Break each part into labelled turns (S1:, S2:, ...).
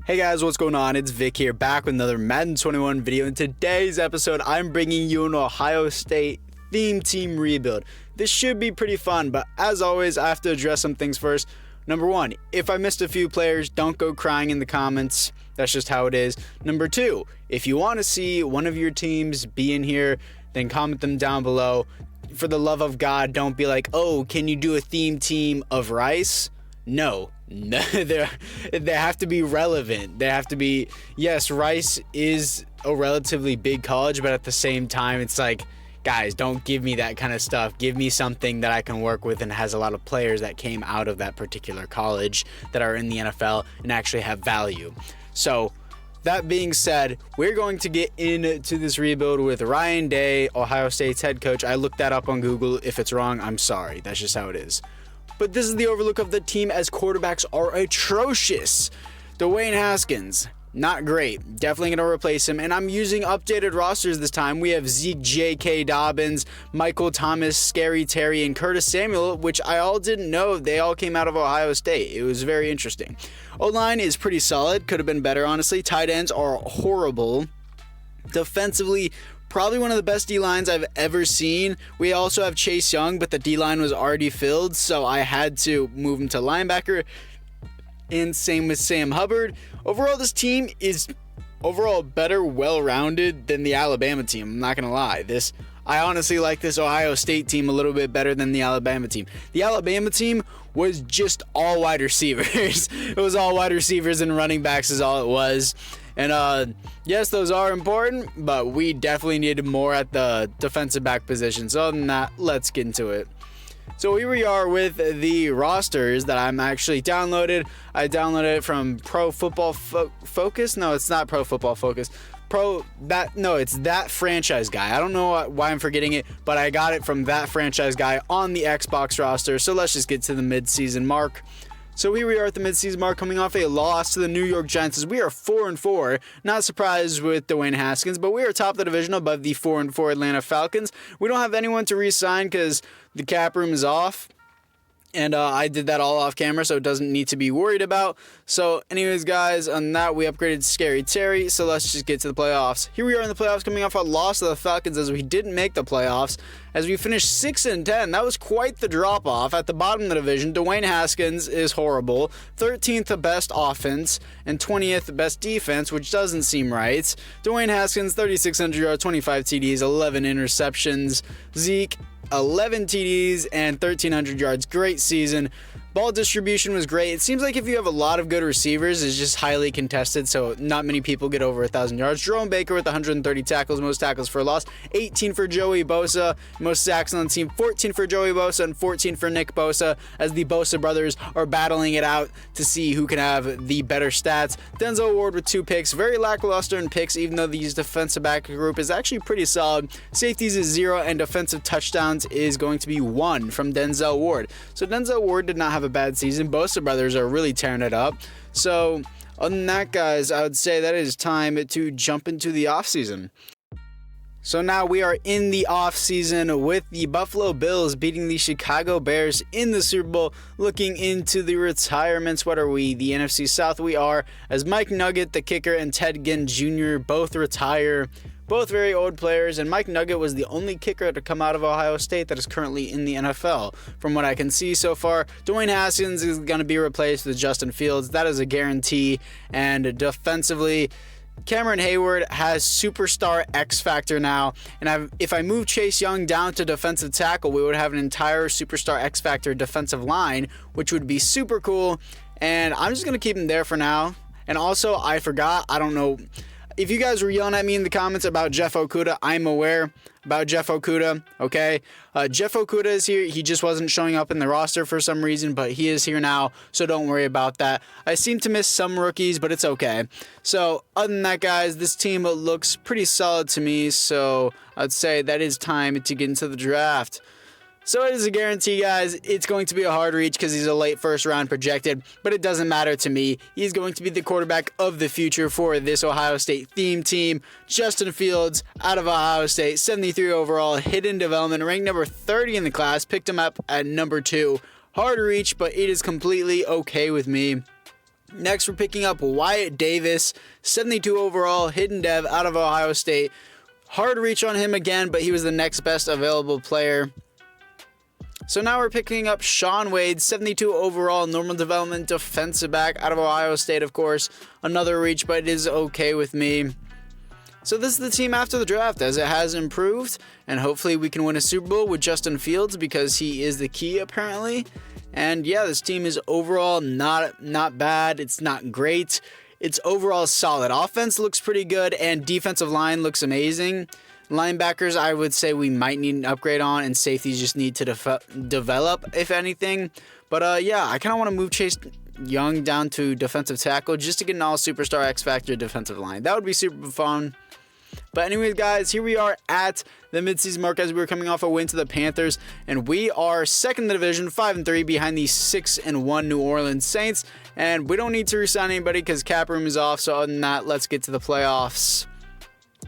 S1: Hey guys, what's going on? It's Vic here, back with another Madden 21 video. In today's episode, I'm bringing you an Ohio State theme team rebuild. This should be pretty fun, but as always, I have to address some things first. Number one, if I missed a few players, don't go crying in the comments. That's just how it is. Number two, if you want to see one of your teams be in here, then comment them down below. For the love of God, don't be like, oh, can you do a theme team of Rice? No, they have to be relevant. They have to be, yes, Rice is a relatively big college, but at the same time, it's like, guys, don't give me that kind of stuff. Give me something that I can work with and has a lot of players that came out of that particular college that are in the NFL and actually have value. So, that being said, we're going to get into this rebuild with Ryan Day, Ohio State's head coach. I looked that up on Google. If it's wrong, I'm sorry. That's just how it is. But this is the overlook of the team as quarterbacks are atrocious. Dwayne Haskins, not great. Definitely going to replace him. And I'm using updated rosters this time. We have Zeke, J.K. Dobbins, Michael Thomas, Scary Terry, and Curtis Samuel, which I all didn't know. They all came out of Ohio State. It was very interesting. O-line is pretty solid. Could have been better, honestly. Tight ends are horrible. Defensively, probably one of the best D-lines I've ever seen. We also have Chase Young, but the D-line was already filled, so I had to move him to linebacker. And same with Sam Hubbard. Overall, this team is overall better, well-rounded than the Alabama team. I'm not going to lie. I honestly like this Ohio State team a little bit better than the Alabama team. The Alabama team was just all wide receivers. It was all wide receivers and running backs is all it was. And yes, those are important, but we definitely needed more at the defensive back position. So other than that, let's get into it. So here we are with the rosters that I'm actually downloaded. I downloaded it from Pro Football Focus. No, it's not Pro Football Focus. It's That Franchise Guy. I don't know why I'm forgetting it, but I got it from That Franchise Guy on the Xbox roster. So let's just get to the mid-season mark. So here we are at the midseason mark, coming off a loss to the New York Giants as we are 4-4. Not surprised with Dwayne Haskins, but we are top of the division above the 4-4 Atlanta Falcons. We don't have anyone to re-sign because the cap room is off. And I did that all off camera, so it doesn't need to be worried about. So anyways, guys, on that, we upgraded Scary Terry. So let's just get to the playoffs. Here we are in the playoffs, coming off a loss to the Falcons as we didn't make the playoffs. As we finished 6-10, that was quite the drop-off. At the bottom of the division, Dwayne Haskins is horrible. 13th the best offense and 20th the best defense, which doesn't seem right. Dwayne Haskins, 3,600 yards, 25 TDs, 11 interceptions. Zeke, 11 TDs and 1,300 yards. Great season. Ball distribution was great. It seems like if you have a lot of good receivers, it's just highly contested, so not many people get over 1,000 yards. Jerome Baker with 130 tackles, most tackles for a loss. 18 for Joey Bosa, most sacks on the team. 14 for Joey Bosa and 14 for Nick Bosa, as the Bosa brothers are battling it out to see who can have the better stats. Denzel Ward with 2 picks. Very lackluster in picks, even though the defensive back group is actually pretty solid. Safeties is 0, and defensive touchdowns is going to be 1 from Denzel Ward. So Denzel Ward did not have a bad season. Bosa brothers are really tearing it up. So other than that, guys, I would say that it is time to jump into the offseason. So now we are in the offseason with the Buffalo Bills beating the Chicago Bears in the Super Bowl. Looking into the retirements, what are we? The NFC South we are, as Mike Nugget, the kicker, and Ted Ginn Jr. both retire. Both very old players, and Mike Nugget was the only kicker to come out of Ohio State that is currently in the NFL. From what I can see so far, Dwayne Haskins is going to be replaced with Justin Fields. That is a guarantee. And defensively, Cameron Hayward has superstar X factor now. And if I move Chase Young down to defensive tackle, we would have an entire superstar X factor defensive line, which would be super cool. And I'm just going to keep him there for now. And also, I forgot, I don't know. If you guys were yelling at me in the comments about Jeff Okudah, I'm aware about Jeff Okudah, okay? Jeff Okudah is here. He just wasn't showing up in the roster for some reason, but he is here now, so don't worry about that. I seem to miss some rookies, but it's okay. So other than that, guys, this team looks pretty solid to me, so I'd say that is time to get into the draft. So it is a guarantee, guys. It's going to be a hard reach because he's a late first round projected, but it doesn't matter to me. He's going to be the quarterback of the future for this Ohio State theme team. Justin Fields out of Ohio State, 73 overall, hidden development, ranked number 30 in the class, picked him up at number 2. Hard reach, but it is completely okay with me. Next, we're picking up Wyatt Davis, 72 overall, hidden dev out of Ohio State. Hard reach on him again, but he was the next best available player. So now we're picking up Shaun Wade, 72 overall, normal development defensive back out of Ohio State, of course. Another reach, but it is okay with me. So this is the team after the draft, as it has improved, and hopefully we can win a Super Bowl with Justin Fields because he is the key apparently. And yeah, this team is overall not bad. It's not great. It's overall solid. Offense looks pretty good, and defensive line looks amazing. Linebackers, I would say we might need an upgrade on, and safeties just need to develop, if anything. But yeah, I kind of want to move Chase Young down to defensive tackle just to get an all-superstar X-Factor defensive line. That would be super fun. But anyways, guys, here we are at the midseason mark as we were coming off a win to the Panthers, and we are second in the division, 5-3, behind the 6-1 New Orleans Saints. And we don't need to resign anybody because cap room is off. So other than that, let's get to the playoffs.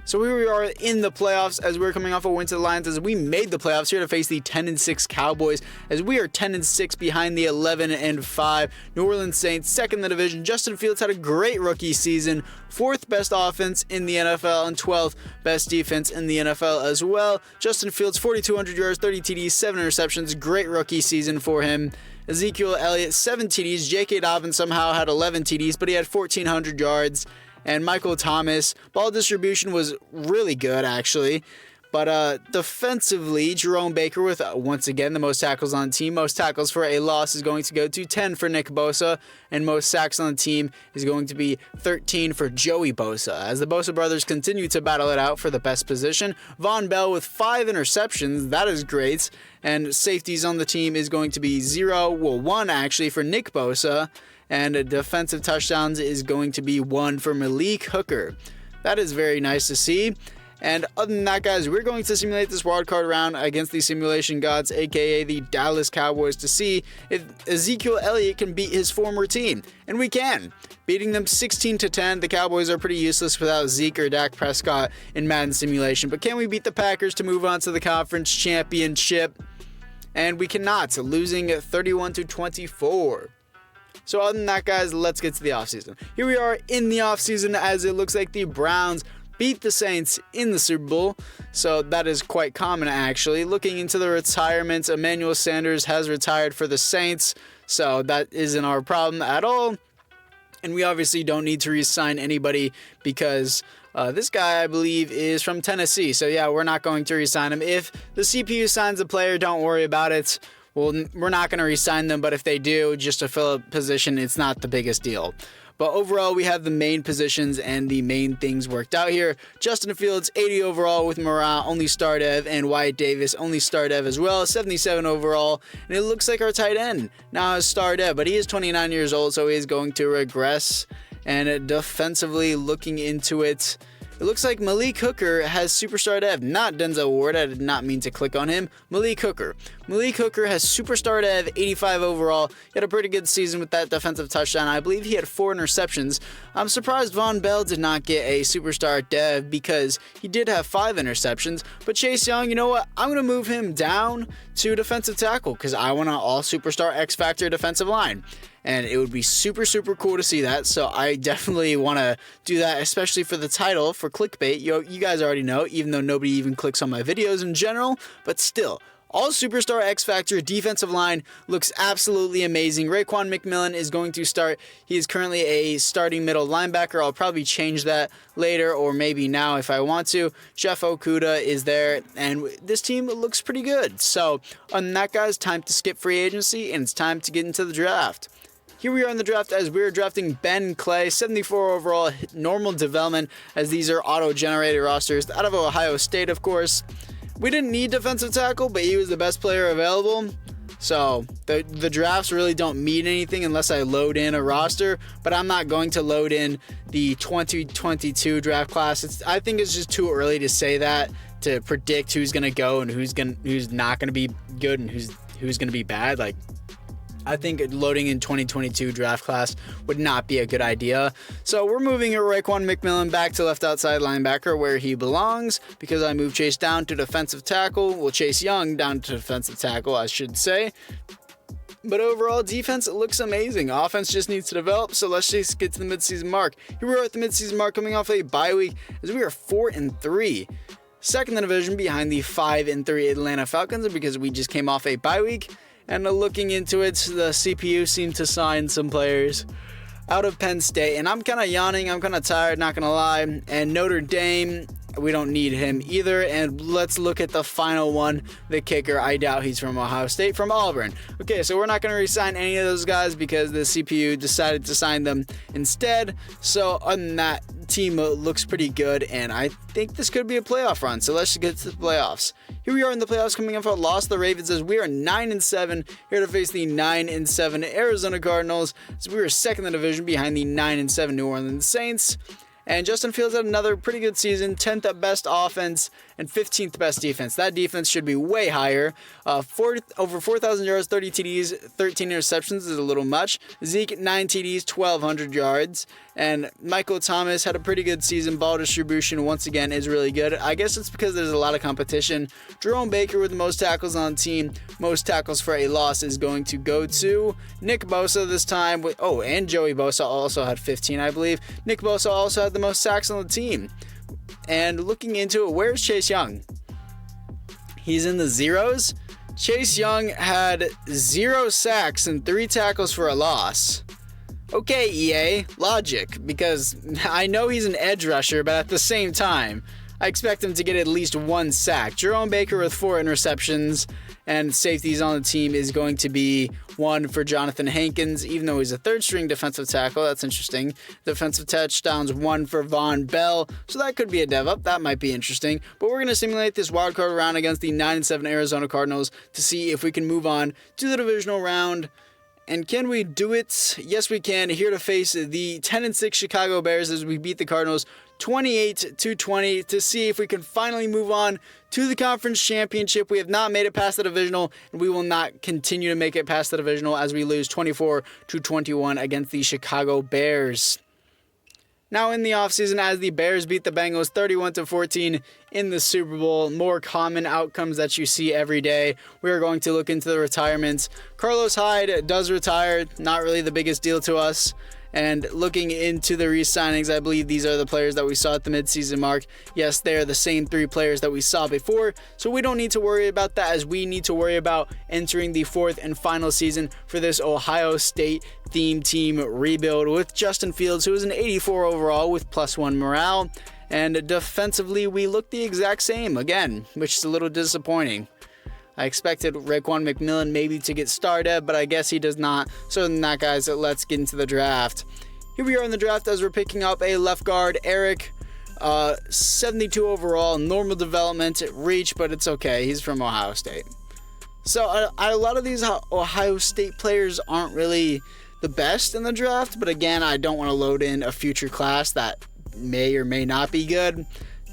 S1: So here we are in the playoffs as we're coming off a win to the Lions as we made the playoffs here to face the 10-6 Cowboys as we are 10-6 behind the 11-5 New Orleans Saints, second in the division. Justin Fields had a great rookie season, 4th best offense in the NFL and 12th best defense in the NFL as well. Justin Fields, 4,200 yards, 30 TDs, 7 interceptions, great rookie season for him. Ezekiel Elliott, 7 TDs. J.K. Dobbins somehow had 11 TDs, but he had 1,400 yards. And Michael Thomas, ball distribution was really good, actually. But defensively, Jerome Baker with, once again, the most tackles on the team. Most tackles for a loss is going to go to 10 for Nick Bosa. And most sacks on the team is going to be 13 for Joey Bosa. As the Bosa brothers continue to battle it out for the best position. Von Bell with 5 interceptions. That is great. And safeties on the team is going to be 1 actually for Nick Bosa. And defensive touchdowns is going to be 1 for Malik Hooker. That is very nice to see. And other than that, guys, we're going to simulate this wildcard round against the simulation gods, aka the Dallas Cowboys, to see if Ezekiel Elliott can beat his former team. And we can. Beating them 16-10, the Cowboys are pretty useless without Zeke or Dak Prescott in Madden simulation. But can we beat the Packers to move on to the conference championship? And we cannot, losing 31-24. So other than that, guys, let's get to the offseason. Here we are in the offseason as it looks like the Browns beat the Saints in the Super Bowl. So that is quite common, actually. Looking into the retirements, Emmanuel Sanders has retired for the Saints. So that isn't our problem at all. And we obviously don't need to re-sign anybody because this guy, I believe, is from Tennessee. So yeah, we're not going to re-sign him. If the CPU signs a player, don't worry about it. Well, we're not going to re-sign them, but if they do, just to fill a position, it's not the biggest deal. But overall, we have the main positions and the main things worked out here. Justin Fields, 80 overall with Morale, only star dev, and Wyatt Davis, only star dev as well, 77 overall. And it looks like our tight end now has star dev, but he is 29 years old, so he is going to regress. And defensively, looking into it, it looks like Malik Hooker has superstar dev, not Denzel Ward. I did not mean to click on him. Malik Hooker. Malik Hooker has superstar dev, 85 overall. He had a pretty good season with that defensive touchdown. I believe he had 4 interceptions. I'm surprised Von Bell did not get a superstar dev because he did have 5 interceptions. But Chase Young, you know what? I'm going to move him down to defensive tackle because I want an all superstar X Factor defensive line. And it would be super, super cool to see that. So I definitely want to do that, especially for the title, for clickbait. You guys already know, even though nobody even clicks on my videos in general. But still, all superstar X Factor defensive line looks absolutely amazing. Raekwon McMillan is going to start. He is currently a starting middle linebacker. I'll probably change that later or maybe now if I want to. Jeff Okuda is there, and this team looks pretty good. So on that, guys, time to skip free agency, and it's time to get into the draft. Here we are in the draft as we're drafting Ben Clay, 74 overall, normal development, as these are auto-generated rosters out of Ohio State, of course. We didn't need defensive tackle, but he was the best player available. So the drafts really don't mean anything unless I load in a roster, but I'm not going to load in the 2022 draft class. I think it's just too early to say that, to predict who's going to go and who's not going to be good and who's going to be bad. Like, I think loading in 2022 draft class would not be a good idea. So we're moving Raekwon McMillan back to left outside linebacker where he belongs because I moved Chase down to defensive tackle. Well, Chase Young down to defensive tackle, I should say. But overall, defense looks amazing. Offense just needs to develop, so let's just get to the midseason mark. Here we are at the midseason mark coming off a bye week as we are 4-3. Second in the division behind the 5-3 Atlanta Falcons because we just came off a bye week. And looking into it, the CPU seemed to sign some players out of Penn State. And I'm kind of yawning. I'm kind of tired, not going to lie. And Notre Dame, we don't need him either. And let's look at the final one, the kicker. I doubt he's from Ohio State, from Auburn. Okay, so we're not going to re-sign any of those guys because the CPU decided to sign them instead. So other than that, team looks pretty good, and I think this could be a playoff run. So let's get to the playoffs. Here we are in the playoffs coming off a loss to the Ravens as we are 9-7 here to face the 9-7 Arizona Cardinals as we are second in the division behind the 9-7 New Orleans Saints. And Justin Fields had another pretty good season, 10th at best offense and 15th best defense. That defense should be way higher. Over 4,000 yards, 30 TDs, 13 interceptions is a little much. Zeke, 9 TDs, 1,200 yards. And Michael Thomas had a pretty good season. Ball distribution, once again, is really good. I guess it's because there's a lot of competition. Jerome Baker with the most tackles on the team. Most tackles for a loss is going to go to Nick Bosa this time. And Joey Bosa also had 15, I believe. Nick Bosa also had the most sacks on the team. And looking into it, where's Chase Young? He's in the zeros. Chase Young had 0 sacks and 3 tackles for a loss. Okay, EA, logic, because I know he's an edge rusher, but at the same time, I expect him to get at least 1 sack. Jerome Baker with 4 interceptions, and safeties on the team is going to be 1 for Jonathan Hankins, even though he's a third-string defensive tackle. That's interesting. Defensive touchdowns, 1 for Von Bell, so that could be a dev up. That might be interesting. But we're going to simulate this wildcard round against the 9-7 Arizona Cardinals to see if we can move on to the divisional round. And can we do it? Yes, we can. Here to face the 10-6 Chicago Bears as we beat the Cardinals 28-20 to see if we can finally move on to the conference championship. We have not made it past the divisional, and we will not continue to make it past the divisional as we lose 24-21 against the Chicago Bears. Now in the offseason, as the Bears beat the Bengals 31-14 in the Super Bowl, more common outcomes that you see every day, we are going to look into the retirements. Carlos Hyde does retire, not really the biggest deal to us. And looking into the re-signings, I believe these are the players that we saw at the midseason mark. Yes, they are the same 3 players that we saw before, so we don't need to worry about that as we need to worry about entering the 4th and final season for this Ohio State theme team rebuild with Justin Fields, who is an 84 overall with +1 morale. And defensively, we look the exact same again, which is a little disappointing. I expected Raekwon McMillan maybe to get started, but I guess he does not. So other than that, guys, let's get into the draft. Here we are in the draft as we're picking up a left guard, Eric, 72 overall, normal development, reach, but it's okay. He's from Ohio State. So a lot of these Ohio State players aren't really the best in the draft, but again, I don't want to load in a future class that may or may not be good.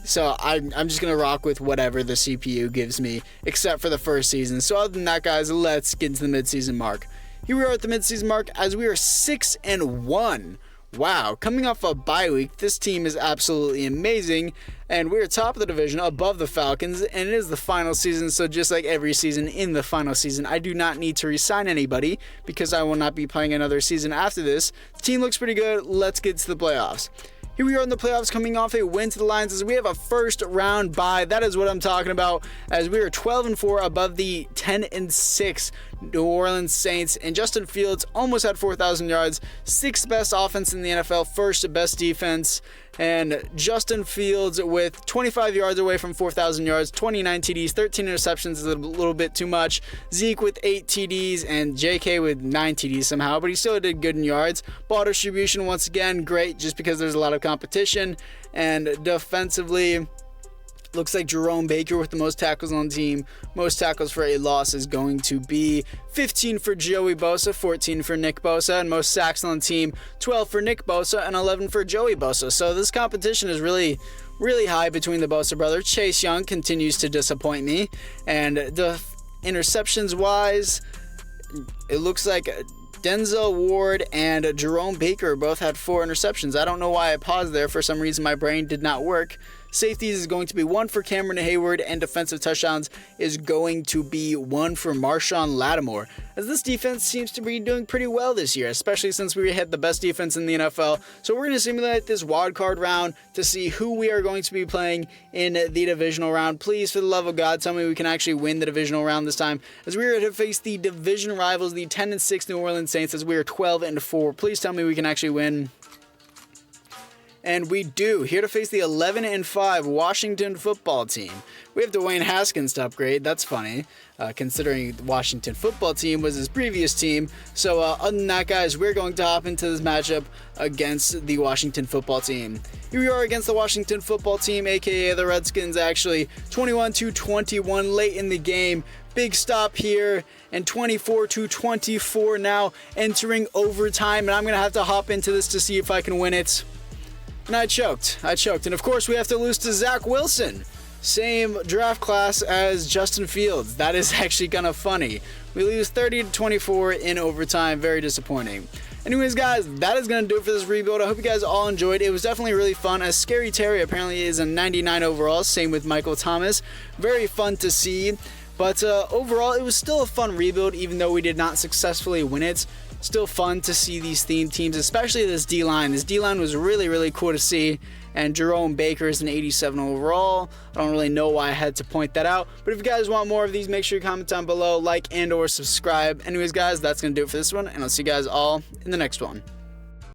S1: So I'm just going to rock with whatever the CPU gives me, except for the first season. So other than that, guys, let's get into the midseason mark. Here we are at the midseason mark as we are 6-1. Wow, coming off a bye week, this team is absolutely amazing. And we're top of the division, above the Falcons, and it is the final season. So just like every season in the final season, I do not need to re-sign anybody because I will not be playing another season after this. The team looks pretty good. Let's get to the playoffs. Here we are in the playoffs coming off a win to the Lions as we have a first round bye. That is what I'm talking about as we are 12-4 above the 10-6 New Orleans Saints. And Justin Fields almost had 4,000 yards, 6th best offense in the NFL, 1st best defense. And Justin Fields with 25 yards away from 4,000 yards, 29 TDs, 13 interceptions is a little bit too much. Zeke with 8 TDs and JK with 9 TDs somehow, but he still did good in yards. Ball distribution, once again, great just because there's a lot of competition. And defensively, looks like Jerome Baker with the most tackles on the team. Most tackles for a loss is going to be 15 for Joey Bosa, 14 for Nick Bosa, and most sacks on the team, 12 for Nick Bosa and 11 for Joey Bosa. So this competition is really high between the Bosa brothers. Chase Young continues to disappoint me. And the interceptions wise, it looks like Denzel Ward and Jerome Baker both had 4 interceptions. I don't know why I paused there. For some reason, my brain did not work. Safeties is going to be 1 for Cameron Hayward, and defensive touchdowns is going to be 1 for Marshawn Lattimore, as this defense seems to be doing pretty well this year, especially since we had the best defense in the NFL. So we're going to simulate this wild card round to see who we are going to be playing in the divisional round. Please, for the love of God, tell me we can actually win the divisional round this time, as we are to face the division rivals, the 10-6 New Orleans Saints, as we are 12-4. Please tell me we can actually win. And we do. Here to face the 11-5 Washington football team. We have Dwayne Haskins to upgrade. That's funny, considering the Washington football team was his previous team. So other than that, guys, we're going to hop into this matchup against the Washington football team. Here we are against the Washington football team, aka the Redskins, actually 21-21 late in the game. Big stop here, and 24-24 now entering overtime, and I'm going to have to hop into this to see if I can win it. And I choked. And of course, we have to lose to Zach Wilson. Same draft class as Justin Fields. That is actually kind of funny. We lose 30-24 in overtime. Very disappointing. Anyways, guys, that is going to do it for this rebuild. I hope you guys all enjoyed. It was definitely really fun, as Scary Terry apparently is a 99 overall. Same with Michael Thomas. Very fun to see. But overall, it was still a fun rebuild, even though we did not successfully win it. Still fun to see these theme teams, especially this D-line. This D-line was really, really cool to see. And Jerome Baker is an 87 overall. I don't really know why I had to point that out. But if you guys want more of these, make sure you comment down below, like and or subscribe. Anyways, guys, that's going to do it for this one. And I'll see you guys all in the next one.